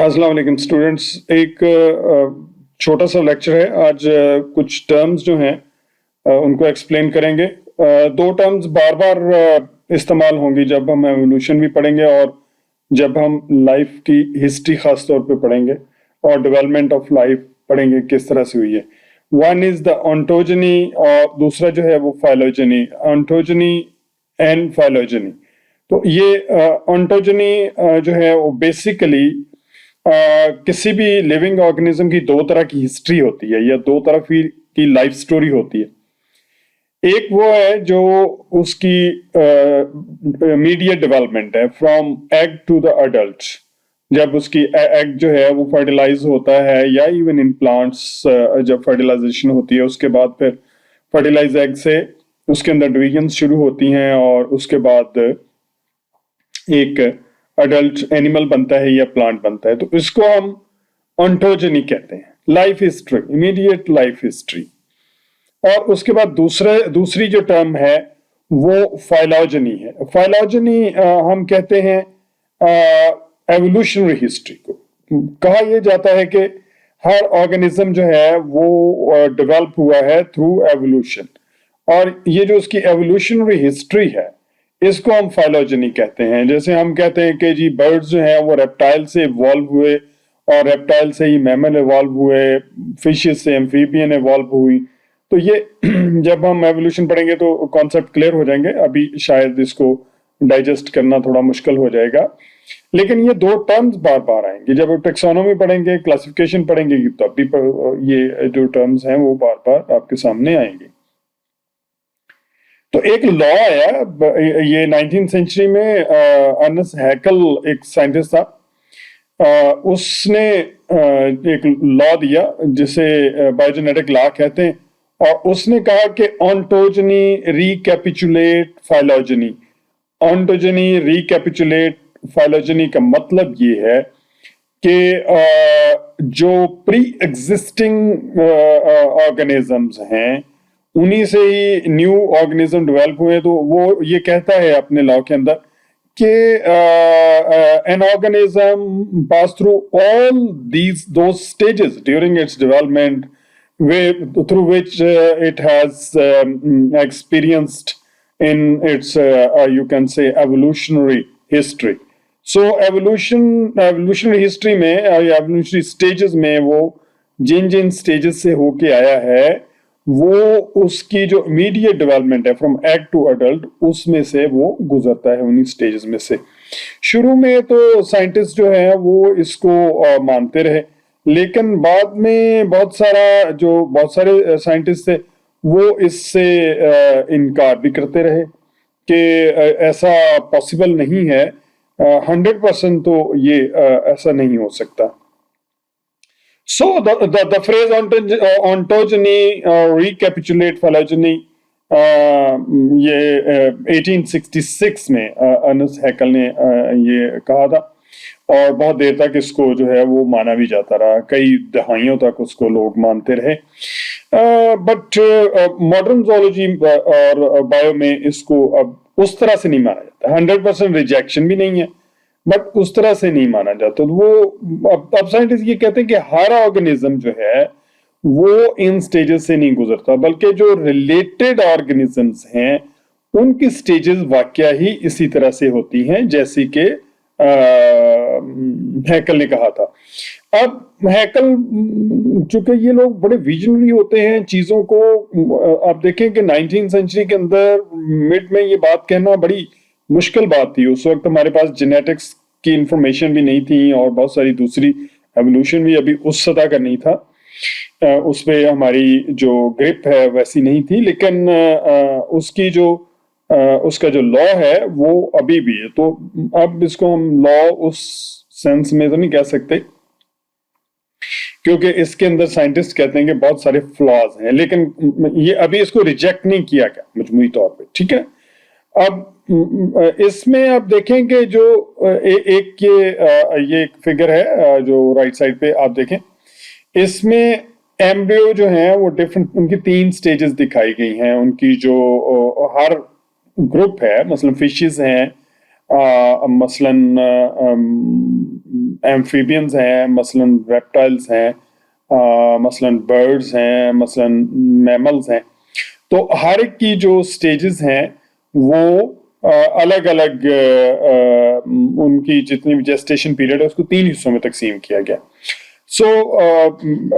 अस्सलाम वालेकुम स्टूडेंट्स। एक छोटा सा लेक्चर है आज। कुछ टर्म्स जो हैं उनको एक्सप्लेन करेंगे। दो टर्म्स बार बार इस्तेमाल होंगी जब हम एवोल्यूशन भी पढ़ेंगे और जब हम लाइफ की हिस्ट्री खास तौर पे पढ़ेंगे और डेवलपमेंट ऑफ लाइफ पढ़ेंगे किस तरह से हुई है। वन इज द ऑन्टोजनी और दूसरा जो है वो फाइलोजनी। ऑन्टोजनी and phylogeny. तो ये ऑन्टोजनी जो है वो बेसिकली किसी भी लिविंग ऑर्गेनिज्म की दो तरह की हिस्ट्री होती है या दो तरह की लाइफ स्टोरी होती है। एक वो है जो उसकी मीडिएट डेवलपमेंट है from egg to the adult. जब उसकी एग जो है वो फर्टिलाइज होता है या इवन इन प्लांट्स जब फर्टिलाइजेशन होती है उसके बाद फिर फर्टिलाइज एग से उसके अंदर डिवीजन शुरू होती हैं और उसके बाद एक अडल्ट एनिमल बनता है या प्लांट बनता है। तो इसको हम ऑन्टोजनी कहते हैं, life history, immediate life history. और उसके बाद दूसरी जो टर्म है वो फाइलोजनी है। फाइलोजनी हम कहते हैं एवोल्यूशनरी हिस्ट्री को। कहा यह जाता है कि हर ऑर्गेनिज्म जो है वो डेवलप हुआ है थ्रू एवोल्यूशन, और ये जो उसकी एवोल्यूशनरी हिस्ट्री है इसको हम फाइलोजनी कहते हैं। जैसे हम कहते हैं कि जी बर्ड्स जो हैं वो रेप्टाइल से इवॉल्व हुए और रेप्टाइल से ही मैमल इवॉल्व हुए, फिशेस से एम्फीबियन इवॉल्व हुई। तो ये जब हम एवोल्यूशन पढ़ेंगे तो कॉन्सेप्ट क्लियर हो जाएंगे, अभी शायद इसको डाइजेस्ट करना थोड़ा मुश्किल हो जाएगा। लेकिन ये दो टर्म्स बार बार आएंगे जब टेक्सोनोमी पढ़ेंगे, क्लासिफिकेशन पढ़ेंगे, तो अभी ये जो टर्म्स हैं वो बार बार आपके सामने आएंगे। तो एक लॉ आया, ये 19th सेंचुरी में अर्नेस्ट हैकल एक साइंटिस्ट था, उसने एक लॉ दिया जिसे बायोजेनेटिक लॉ कहते हैं, और उसने कहा कि ऑन्टोजनी रिकैपिचुलेट फाइलोजनी। ऑन्टोजनी रिकैपिचुलेट फाइलोजनी का मतलब ये है कि जो प्री एग्जिस्टिंग ऑर्गेनिजम्स हैं उन्हीं से ही न्यू ऑर्गेनिज्म डेवलप हुए। तो वो ये कहता है अपने लॉ के अंदर कि an organism pass through all those stages during its development through which it has experienced in its you can say evolutionary history. So evolutionary history में या evolutionary stages में वो जिन stages से होके आया है वो उसकी जो immediate development है from egg to adult उसमें से वो गुजरता है उन्हीं stages में से। शुरू में तो साइंटिस्ट जो है वो इसको मानते रहे, लेकिन बाद में बहुत सारे साइंटिस्ट थे वो इससे इनकार भी करते रहे कि ऐसा पॉसिबल नहीं है, 100% तो ये ऐसा नहीं हो सकता। So the phrase ontogeny recapitulate phylogeny ये 1866 में अर्नेस्ट हैकल ने ये कहा था, और बहुत देर तक इसको जो है वो माना भी जाता रहा, कई दहाइयों तक उसको लोग मानते रहे। बट मॉडर्न ज़ूलॉजी और बायो में इसको अब उस तरह से नहीं माना जाता। 100% रिजेक्शन भी नहीं है, बट उस तरह से नहीं माना जाता। तो वो अब साइंटिस्ट ये कहते हैं कि हर ऑर्गेनिज्म जो है वो इन स्टेजेस से नहीं गुजरता, बल्कि जो रिलेटेड ऑर्गेनिजम्स हैं उनकी स्टेजेस वाकया ही इसी तरह से होती हैं जैसे कि हैकल ने कहा था। अब हैकल, चूंकि ये लोग बड़े विजनरी होते हैं चीजों को, आप देखें कि 19th सेंचुरी के अंदर मिड में ये बात कहना बड़ी मुश्किल बात थी। उस वक्त हमारे पास जेनेटिक्स की इंफॉर्मेशन भी नहीं थी और बहुत सारी दूसरी एवोल्यूशन भी अभी उस सतह का नहीं था, उस पे हमारी जो ग्रिप है वैसी नहीं थी। लेकिन उसका जो लॉ है वो अभी भी है। तो अब इसको हम लॉ उस सेंस में तो नहीं कह सकते, क्योंकि इसके अंदर साइंटिस्ट कहते हैं कि बहुत सारे फ्लॉज हैं, लेकिन ये अभी इसको रिजेक्ट नहीं किया गया मजमूई तौर पे, ठीक है। अब इसमें आप देखें कि जो ये एक फिगर है जो राइट साइड पे आप देखें, इसमें एम्ब्रियो जो है वो डिफरेंट, उनकी 3 स्टेजेस दिखाई गई हैं। उनकी जो हर ग्रुप है, मतलब फिशेस हैं, मसलन एम्फीबियंस हैं, मसलन रेप्टाइल्स हैं, मसलन बर्ड्स हैं, मसलन मैमल्स हैं। तो हर एक की जो स्टेजेस हैं वो अलग अलग उनकी जितनी भी जेस्टेशन पीरियड है उसको 3 हिस्सों में तकसीम किया गया।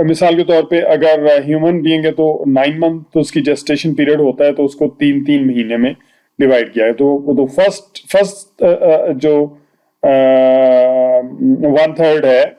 मिसाल के तौर पे अगर ह्यूमन बीइंग है तो 9 मंथ उसकी जेस्टेशन पीरियड होता है, तो उसको 3-3 महीने में डिवाइड किया है। तो फर्स्ट जो 1/3 है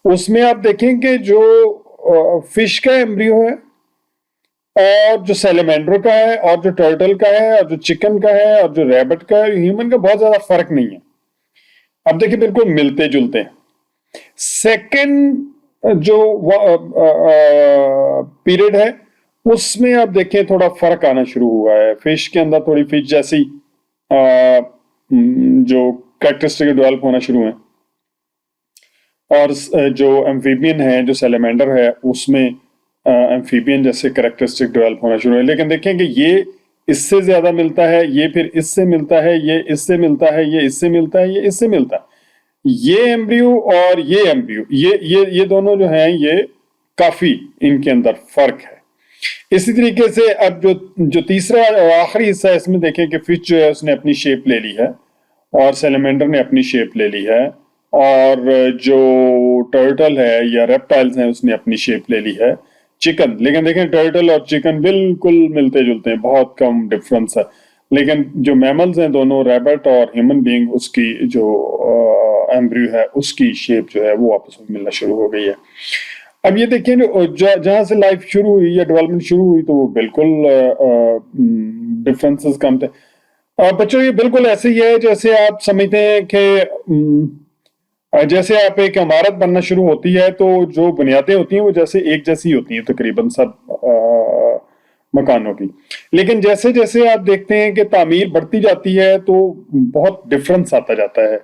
उसमें आप देखेंगे जो फिश का एम्ब्रियो है और जो सैलेमेंडर का है और जो टर्टल का है और जो चिकन का है और जो रैबिट का है, ह्यूमन का बहुत ज्यादा फर्क नहीं है। अब देखिए बिल्कुल मिलते जुलते हैं। सेकेंड जो पीरियड है उसमें आप देखें थोड़ा फर्क आना शुरू हुआ है। फिश के अंदर थोड़ी फिश जैसी जो कैरेक्टरिस्टिक डेवलप होना शुरू है, और जो एम्फीबियन है, जो सैलेमेंडर है, उसमें एम्फीबियन जैसे कैरेक्टरिस्टिक डेवलप होना शुरू है। लेकिन देखें कि ये इससे ज्यादा मिलता है, ये फिर इससे मिलता है, ये इससे मिलता है, ये इससे मिलता है, ये इससे मिलता है। ये एम्ब्रियो और ये एम्ब्रियो, ये दोनों जो हैं ये काफी इनके अंदर फर्क है। इसी तरीके से अब जो तीसरा और आखिरी हिस्सा है इसमें देखें कि फिश जो है उसने अपनी शेप ले ली है और सैलेमेंडर ने अपनी शेप ले ली है, और जो टर्टल है या रेप्टाइल्स हैं उसने अपनी शेप ले ली है। चिकन, लेकिन देखें टर्टल और चिकन बिल्कुल मिलते जुलते हैं, बहुत कम डिफरेंस है। लेकिन जो मैमल्स हैं दोनों, रैबिट और ह्यूमन बीइंग, उसकी जो एम्ब्रियो है उसकी शेप जो है वो आपस में मिलना शुरू हो गई है। अब ये देखिए जहां से लाइफ शुरू हुई या डेवलपमेंट शुरू हुई तो वो बिल्कुल डिफरेंसेस कम थे। बच्चों ये बिल्कुल ऐसे ही है जैसे आप समझते हैं कि जैसे आप एक इमारत बनना शुरू होती है तो जो बुनियादें होती हैं वो जैसे एक जैसी होती हैं तकरीबन सब मकानों की। लेकिन जैसे जैसे आप देखते हैं कि तामीर बढ़ती जाती है तो बहुत डिफरेंस आता जाता है।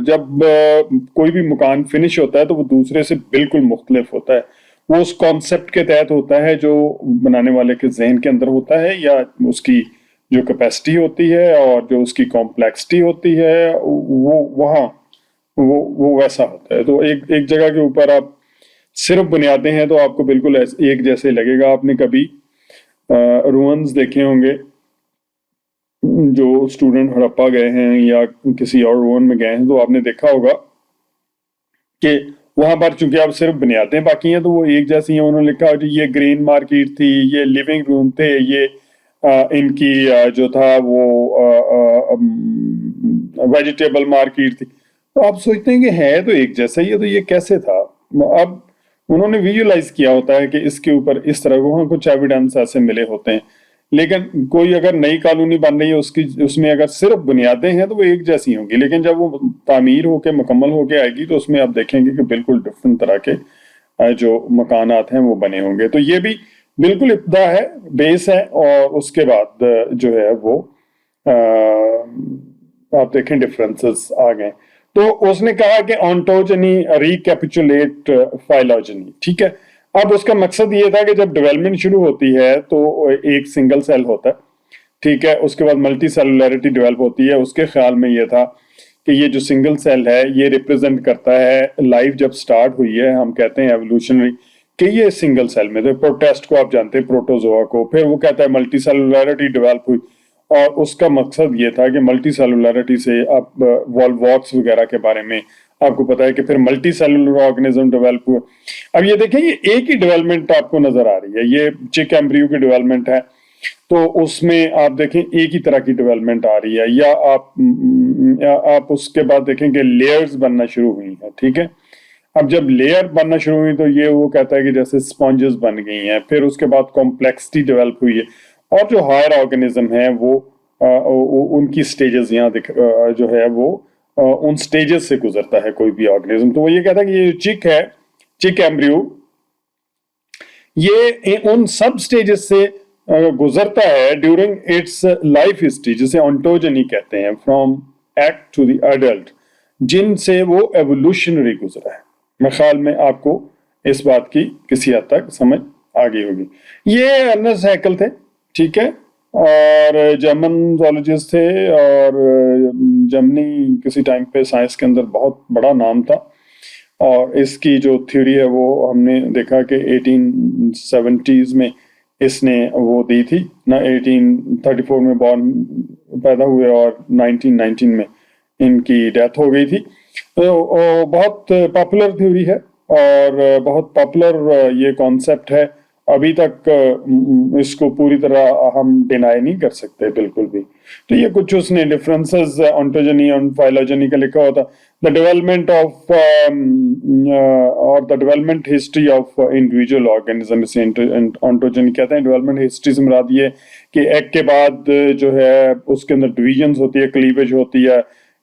जब कोई भी मकान फिनिश होता है तो वो दूसरे से बिल्कुल मुख्तलिफ होता है। वो उस कॉन्सेप्ट के तहत होता है जो बनाने वाले के जहन के अंदर होता है, या उसकी जो कैपेसिटी होती है और जो उसकी कॉम्प्लेक्सिटी होती है वो वहाँ वो वैसा होता है। तो एक जगह के ऊपर आप सिर्फ बुनियादें हैं तो आपको बिल्कुल एक जैसे लगेगा। आपने कभी रुइंस देखे होंगे, जो स्टूडेंट हड़प्पा गए हैं या किसी और रुइन में गए हैं तो आपने देखा होगा कि वहां पर चूंकि आप सिर्फ बुनियादें बाकी हैं तो वो एक जैसी हैं। उन्होंने लिखा ये ग्रेन मार्केट थी, ये लिविंग रूम थे, ये इनकी जो था वो वेजिटेबल मार्केट थी। तो आप सोचते हैं कि है तो एक जैसा ही है, तो ये कैसे था? अब उन्होंने विजुअलाइज किया होता है कि इसके ऊपर इस तरह को कुछ एविडेंस ऐसे मिले होते हैं। लेकिन कोई अगर नई कॉलोनी बन रही है उसमें अगर सिर्फ बुनियादें हैं तो वो एक जैसी होंगी, लेकिन जब वो तामीर होके मुकम्मल होके आएगी तो उसमें आप देखेंगे कि बिल्कुल डिफरेंट तरह के जो मकानात हैं वो बने होंगे। तो ये भी बिल्कुल इब्तिदा है, बेस है, और उसके बाद जो है वो आप देखें डिफरेंसेस आ गए। तो उसने कहा कि ऑन्टोजनी रिकैपिचुलेट फाइलोजनी, ठीक है। अब उसका मकसद ये था कि जब डेवलपमेंट शुरू होती है तो एक सिंगल सेल होता है, ठीक है, उसके बाद मल्टी सेलुलरिटी डेवलप होती है। उसके ख्याल में ये था कि ये जो सिंगल सेल है ये रिप्रेजेंट करता है लाइफ जब स्टार्ट हुई है, हम कहते हैं एवोल्यूशनरी, कि ये सिंगल सेल में। तो प्रोटेस्ट को आप जानते हैं, प्रोटोजोआ को। फिर वो कहता है मल्टी सेलुलरिटी डेवलप हुई, और उसका मकसद ये था कि मल्टी सेलुलरिटी से आप वॉल्वॉक्स वगैरह के बारे में आपको पता है कि फिर मल्टी सेलुलर ऑर्गेनिज्म डेवलप हुए। अब ये देखें ये एक ही डेवलपमेंट आपको नजर आ रही है, ये चिक एम्ब्रियो की डेवलपमेंट है तो उसमें आप देखें एक ही तरह की डेवलपमेंट आ रही है। या आप उसके बाद देखें कि लेयर्स बनना शुरू हुई है, ठीक है। अब जब लेयर बनना शुरू हुई तो ये वो कहता है कि जैसे स्पॉन्जेस बन गई हैं। फिर उसके बाद कॉम्प्लेक्सिटी डेवलप हुई है, और जो हायर ऑर्गेनिज्म है वो उनकी स्टेजेस यहाँ जो है वो उन स्टेजेस से गुजरता है कोई भी ऑर्गेनिज्म। तो वो ये कहता है कि ये चिक है, चिक एम्ब्रियो, ये उन सब स्टेजेस से गुजरता है ड्यूरिंग इट्स लाइफ हिस्ट्री, जिसे ऑन्टोजनी कहते हैं, from egg to the adult, जिनसे वो एवोल्यूशनरी गुजरा है। मेरे ख्याल में आपको इस बात की किसी हद तक समझ आ गई होगी। ये अर्नेस्ट हैकेल थे, ठीक है, और जर्मन जोलॉजिस्ट थे, और जर्मनी किसी टाइम पे साइंस के अंदर बहुत बड़ा नाम था। और इसकी जो थ्योरी है वो हमने देखा कि 1870s में इसने वो दी थी ना, 1834 में बॉर्न पैदा हुए और 1919 में इनकी डेथ हो गई थी। तो बहुत पॉपुलर थ्योरी है और बहुत पॉपुलर ये कॉन्सेप्ट है। अभी तक इसको पूरी तरह हम डिनाई नहीं कर सकते बिल्कुल भी। तो ये कुछ उसने डिफरेंसेस ऑन्टोजनी और फाइलोजनी का लिखा होता। द डेवलपमेंट ऑफ और the development history of individual organism, इसे ऑन्टोजनी कहते हैं। डेवलपमेंट हिस्ट्री से मुराद ये कि एग के बाद जो है उसके अंदर डिविजन्स होती है, क्लीवेज होती है,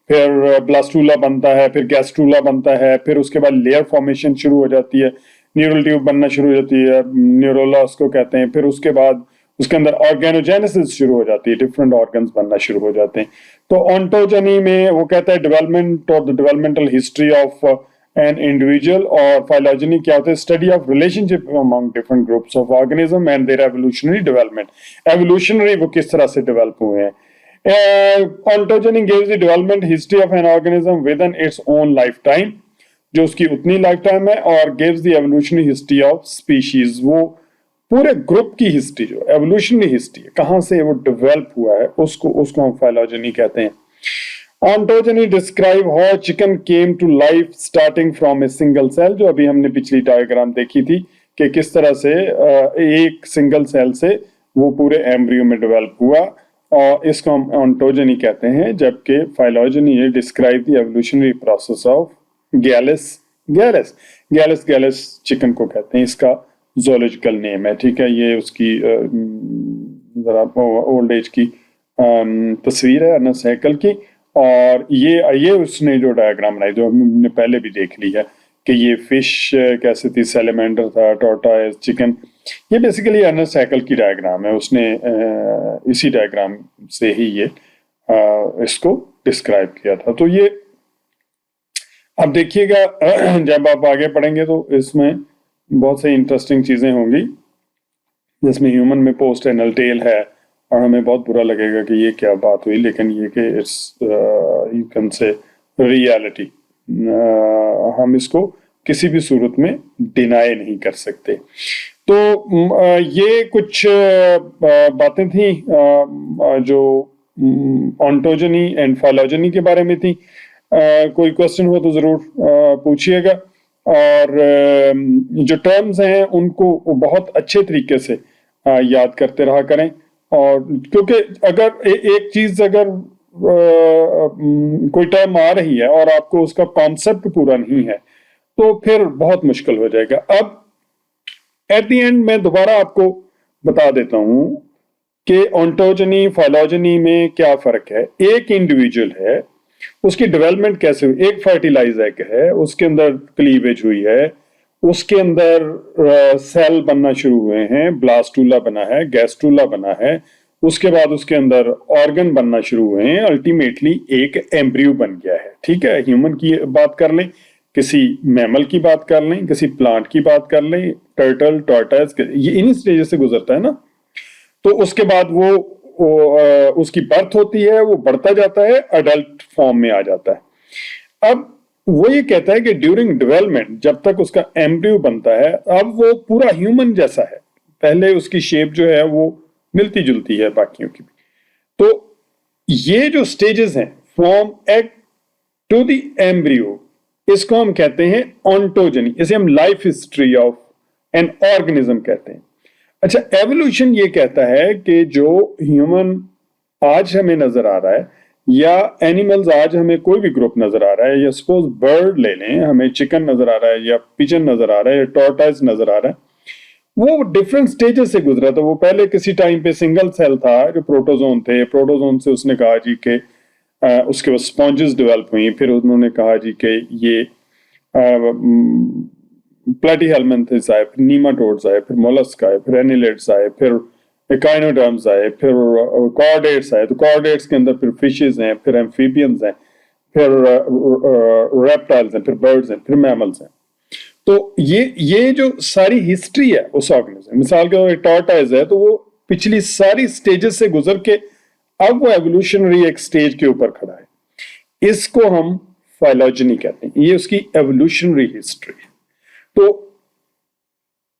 फिर ब्लास्टूला बनता है, फिर गैस्ट्रूला बनता है, फिर उसके बाद लेयर फॉर्मेशन शुरू हो जाती है, न्यूरल ट्यूब बनना शुरू हो जाती है, न्यूरोला उसको कहते हैं। फिर उसके बाद उसके अंदर ऑर्गेनोजेनेसिस शुरू हो जाती है, डिफरेंट ऑर्गन्स बनना शुरू हो जाते हैं। तो ऑन्टोजनी में वो कहता है डेवलपमेंट और the developmental history of an individual, और फाइलोजनी क्या होता है, study of relationship among different groups of organism and their evolutionary development. Evolutionary वो किस तरह से डेवलप हुए हैं। Ontogeny gives the development history of an organism within its own lifetime, जो उसकी उतनी लाइफ टाइम है, और gives the evolutionary history of species, वो पूरे ग्रुप की हिस्ट्री, जो एवोल्यूशनरी हिस्ट्री है, कहाँ से वो डेवलप हुआ है, उसको हम फाइलोजनी कहते हैं। Ontogeny describe how chicken came to life starting from a single cell, जो अभी हमने पिछली डायग्राम देखी थी कि किस तरह से एक सिंगल सेल से वो पूरे एम्ब्रियो में डेवलप हुआ, और इसको हम ऑन्टोजनी कहते हैं। जबकि फाइलोजनी ये describe the evolutionary process of gallus gallus gallus gallus chicken को कहते हैं, इसका जोलॉजिकल नेम है। ठीक है, ये उसकी जरा ओल्ड एज की तस्वीर है अर्नेस्ट हैकेल की, और ये उसने जो डायग्राम बनाई जो हमने पहले भी देख ली है कि ये फिश कैसे थी, सैलेमेंडर था, टॉर्टोइज, चिकन। ये बेसिकली अर्नेस्ट हैकेल की डायग्राम है, उसने इसी डायग्राम से ही ये इसको डिस्क्राइब किया था। तो ये अब देखिएगा जब आप आगे पढ़ेंगे तो इसमें बहुत सी इंटरेस्टिंग चीजें होंगी, जिसमें ह्यूमन में पोस्ट एनल टेल है, और हमें बहुत बुरा लगेगा कि ये क्या बात हुई, लेकिन ये कि it's you can say reality, हम इसको किसी भी सूरत में डिनाई नहीं कर सकते। तो ये कुछ बातें थी जो ऑन्टोजनी एंड फाइलोजनी के बारे में थी। कोई क्वेश्चन हो तो जरूर पूछिएगा, और जो टर्म्स हैं उनको बहुत अच्छे तरीके से याद करते रहा करें। और क्योंकि अगर एक चीज अगर कोई टर्म आ रही है और आपको उसका कॉन्सेप्ट पूरा नहीं है तो फिर बहुत मुश्किल हो जाएगा। अब एट द एंड मैं दोबारा आपको बता देता हूं कि ऑन्टोजनी फाइलोजनी में क्या फर्क है। एक इंडिविजुअल है, उसकी डेवलपमेंट कैसे हुई, एक फर्टिलाइज एग है, उसके अंदर क्लीवेज हुई है, उसके अंदर सेल बनना शुरू हुए हैं, ब्लास्टूला बना है, गैस्ट्रूला बना है, उसके बाद उसके अंदर ऑर्गन बनना शुरू हुए हैं, अल्टीमेटली एक एम्ब्रियो बन गया है। ठीक है, ह्यूमन की बात कर लें, किसी मैमल की बात कर लें, किसी प्लांट की बात कर लें, टर्टल, टॉर्टोइज, ये इन्हीं स्टेजेस से गुजरता है ना। तो उसके बाद वो उसकी बर्थ होती है, वो बढ़ता जाता है, अडल्ट फॉर्म में आ जाता है। अब वो ये कहता है कि ड्यूरिंग डेवलपमेंट जब तक उसका एम्ब्रियो बनता है, अब वो पूरा ह्यूमन जैसा है, पहले उसकी शेप जो है वो मिलती जुलती है बाकियों की भी। तो ये जो स्टेजेस हैं from egg to the embryo, इसको हम कहते हैं ऑन्टोजनी। इसे हम life history of an organism कहते हैं। अच्छा, एवोल्यूशन ये कहता है कि जो ह्यूमन आज हमें नजर आ रहा है, या एनिमल्स आज हमें कोई भी ग्रुप नजर आ रहा है, या सपोज बर्ड ले लें, हमें चिकन नजर आ रहा है, या पिजन नजर आ रहा है, या टॉर्टोइज नजर आ रहा है, वो डिफरेंट स्टेजेस से गुजरा था। वो पहले किसी टाइम पे सिंगल सेल था, जो प्रोटोजोन थे, प्रोटोजोन से उसने कहा जी के उसके बाद स्पॉन्जेस डेवलप हुई, फिर उन्होंने कहा जी के ये प्लेटीहेल्मिन्थ्स आए, फिर नीमाटोड्स आए, फिर मोलस्क आए, फिर एनिलेट्स आए, फिर एकाइनोडर्म्स आए, फिर कॉर्डेट्स आए, तो कॉर्डेट्स के अंदर फिर फिशेस हैं, फिर एम्फीबियंस हैं, फिर रेप्टाइल्स हैं, फिर बर्ड्स हैं, फिर मैमल्स हैं। तो ये जो सारी हिस्ट्री है उस ऑर्गेनिज्म, मिसाल के तौर पर टॉर्टोइज है, तो वो पिछली सारी स्टेजेस से गुजर के अब वो एवोल्यूशनरी एक स्टेज के ऊपर खड़ा है। इसको हम फाइलोजेनी कहते हैं, ये उसकी एवोल्यूशनरी हिस्ट्री है। तो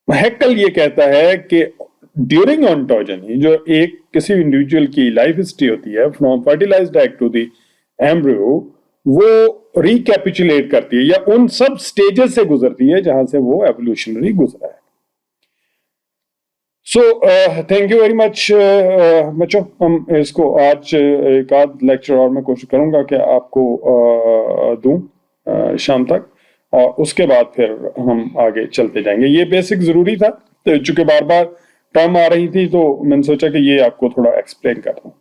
हैक्कल ये कहता है कि ड्यूरिंग ऑन्टोजेनी, जो एक किसी इंडिविजुअल की लाइफ हिस्ट्री होती है from fertilised egg to the embryo, वो रिकैपिचुलेट करती है या उन सब स्टेजेस से गुजरती है जहां से वो एवोल्यूशनरी गुजरा है। So thank you very much बच्चों। हम इसको आज एक आध लेक्चर और मैं कोशिश करूंगा कि आपको दूं शाम तक, और उसके बाद फिर हम आगे चलते जाएंगे। ये बेसिक जरूरी था, तो चूंकि बार बार टर्म आ रही थी तो मैंने सोचा कि ये आपको थोड़ा एक्सप्लेन कर दूं।